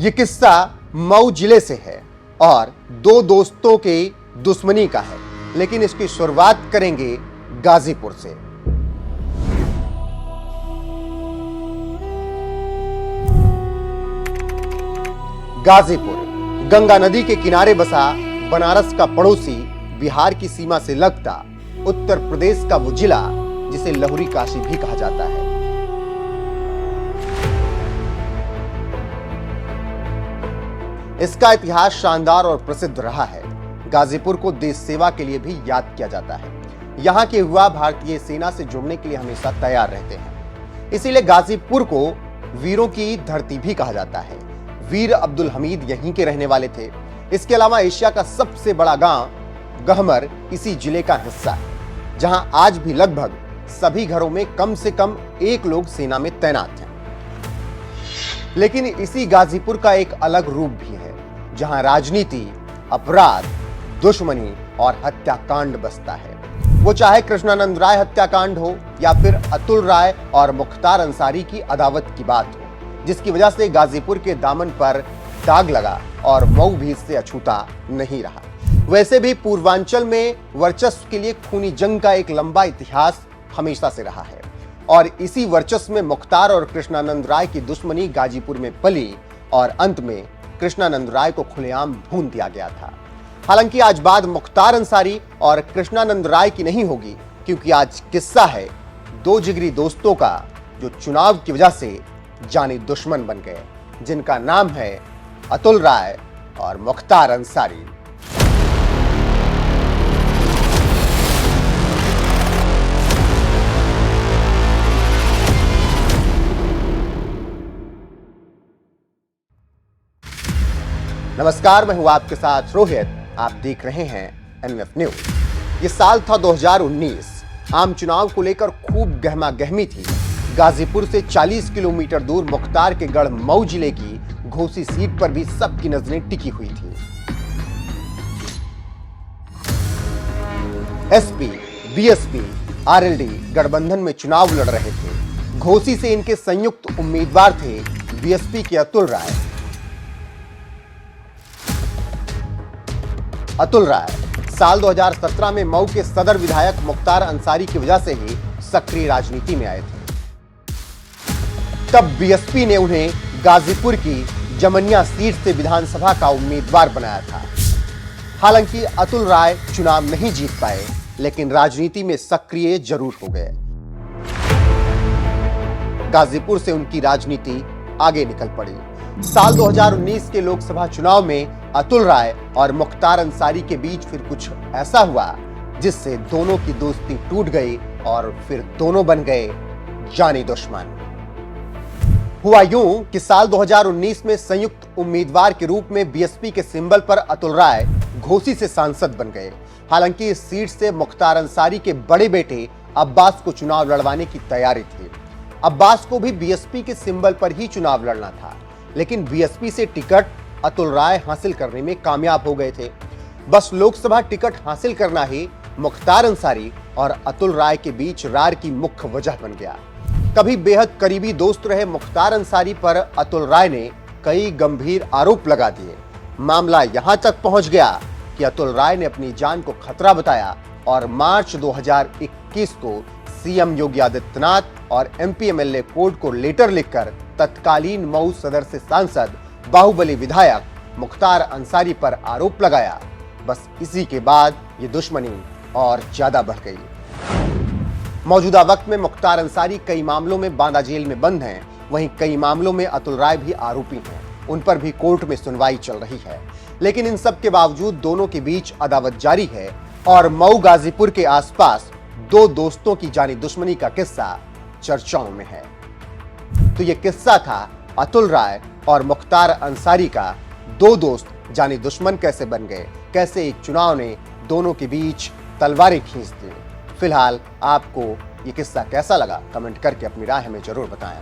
ये किस्सा मऊ जिले से है और दो दोस्तों के दुश्मनी का है, लेकिन इसकी शुरुआत करेंगे गाजीपुर से। गाजीपुर गंगा नदी के किनारे बसा बनारस का पड़ोसी, बिहार की सीमा से लगता उत्तर प्रदेश का वो जिला जिसे लहुरी काशी भी कहा जाता है। इसका इतिहास शानदार और प्रसिद्ध रहा है। गाजीपुर को देश सेवा के लिए भी याद किया जाता है। यहाँ के युवा भारतीय सेना से जुड़ने के लिए हमेशा तैयार रहते हैं, इसीलिए गाजीपुर को वीरों की धरती भी कहा जाता है। वीर अब्दुल हमीद यहीं के रहने वाले थे। इसके अलावा एशिया का सबसे बड़ा गांव गहमर इसी जिले का हिस्सा है, जहां आज भी लगभग सभी घरों में कम से कम एक लोग सेना में तैनात हैं। लेकिन इसी गाजीपुर का एक अलग रूप भी है, जहां राजनीति, अपराध, दुश्मनी और हत्याकांड बसता है। वो चाहे कृष्णानंद राय हत्याकांड हो या फिर अतुल राय और मुख्तार अंसारी की अदावत की बात हो, जिसकी वजह से गाजीपुर के दामन पर दाग लगा और मऊ भी इससे अछूता नहीं रहा। वैसे भी पूर्वांचल में वर्चस्व के लिए खूनी जंग का एक लंबा इतिहास हमेशा से रहा है और इसी वर्चस्व में मुख्तार और कृष्णानंद राय की दुश्मनी गाजीपुर में पली और अंत में कृष्णानंद राय को खुलेआम भून दिया गया था। हालांकि आज बात मुख्तार अंसारी और कृष्णानंद राय की नहीं होगी, क्योंकि आज किस्सा है दो जिगरी दोस्तों का जो चुनाव की वजह से जानी दुश्मन बन गए, जिनका नाम है अतुल राय और मुख्तार अंसारी। नमस्कार, मैं हूं आपके साथ रोहित। आप देख रहे हैं एनएफ न्यूज। ये साल था 2019। आम चुनाव को लेकर खूब गहमा गहमी थी। गाजीपुर से 40 किलोमीटर दूर मुख्तार के गढ़ मऊ जिले की घोसी सीट पर भी सबकी नजरें टिकी हुई थी। एसपी, बीएसपी, आरएलडी गठबंधन में चुनाव लड़ रहे थे। घोसी से इनके संयुक्त उम्मीदवार थे बीएसपी के अतुल राय। अतुल राय साल 2017 में मऊ के सदर विधायक मुख्तार अंसारी की वजह से ही सक्रिय राजनीति में आए थे। तब बीएसपी ने उन्हें गाजीपुर की जमनिया सीट से विधानसभा का उम्मीदवार बनाया था। हालांकि अतुल राय चुनाव नहीं जीत पाए, लेकिन राजनीति में सक्रिय जरूर हो गए। गाजीपुर से उनकी राजनीति आगे निकल पड़ी। साल 2019 के लोकसभा चुनाव में अतुल राय और मुख्तार अंसारी के बीच फिर कुछ ऐसा हुआ जिससे दोनों की दोस्ती टूट गई और फिर दोनों बन गए जानी दुश्मन। हुआ यूं कि साल 2019 में संयुक्त उम्मीदवार के रूप में बीएसपी के सिंबल पर अतुल राय घोसी से सांसद बन गए। हालांकि इस सीट से मुख्तार अंसारी के बड़े बेटे अब्बास को चुनाव लड़वाने की तैयारी थी। अब्बास को भी बीएसपी के सिंबल पर ही चुनाव लड़ना था, लेकिन बीएसपी से टिकट अतुल राय हासिल करने में कामयाब हो गए थे। बस लोकसभा टिकट हासिल करना ही मुख्तार अंसारी और अतुल राय के बीच रार की मुख्य वजह बन गया। कभी बेहद करीबी दोस्त रहे मुख्तार अंसारी पर अतुल राय ने कई गंभीर आरोप लगा दिए। मामला यहां तक पहुंच गया कि अतुल राय ने अपनी जान को खतरा बताया और मार्च 2021 को सीएम योगी आदित्यनाथ और एमपी एमएलए कोर्ट को लेटर लिखकर तत्कालीन मऊ सदर से सांसद बाहुबली विधायक मुख्तार अंसारी पर आरोप लगाया। बस इसी के बाद ये दुश्मनी और ज्यादा बढ़ गई। मौजूदा वक्त में मुख्तार अंसारी कई मामलों में बांदा जेल में बंद हैं, वहीं कई मामलों में अतुल राय भी आरोपी हैं। उन पर भी कोर्ट में सुनवाई चल रही है। लेकिन इन सब के बावजूद दोनों के बीच अदावत जारी है और मऊ गाजीपुर के आसपास दो दोस्तों की जानी दुश्मनी का किस्सा चर्चाओं में है। तो ये किस्सा था अतुल राय और मुख्तार अंसारी का। दो दोस्त जानी दुश्मन कैसे बन गए, कैसे एक चुनाव ने दोनों के बीच तलवारें खींच दी। फिलहाल आपको ये किस्सा कैसा लगा, कमेंट करके अपनी राय हमें जरूर बताएं।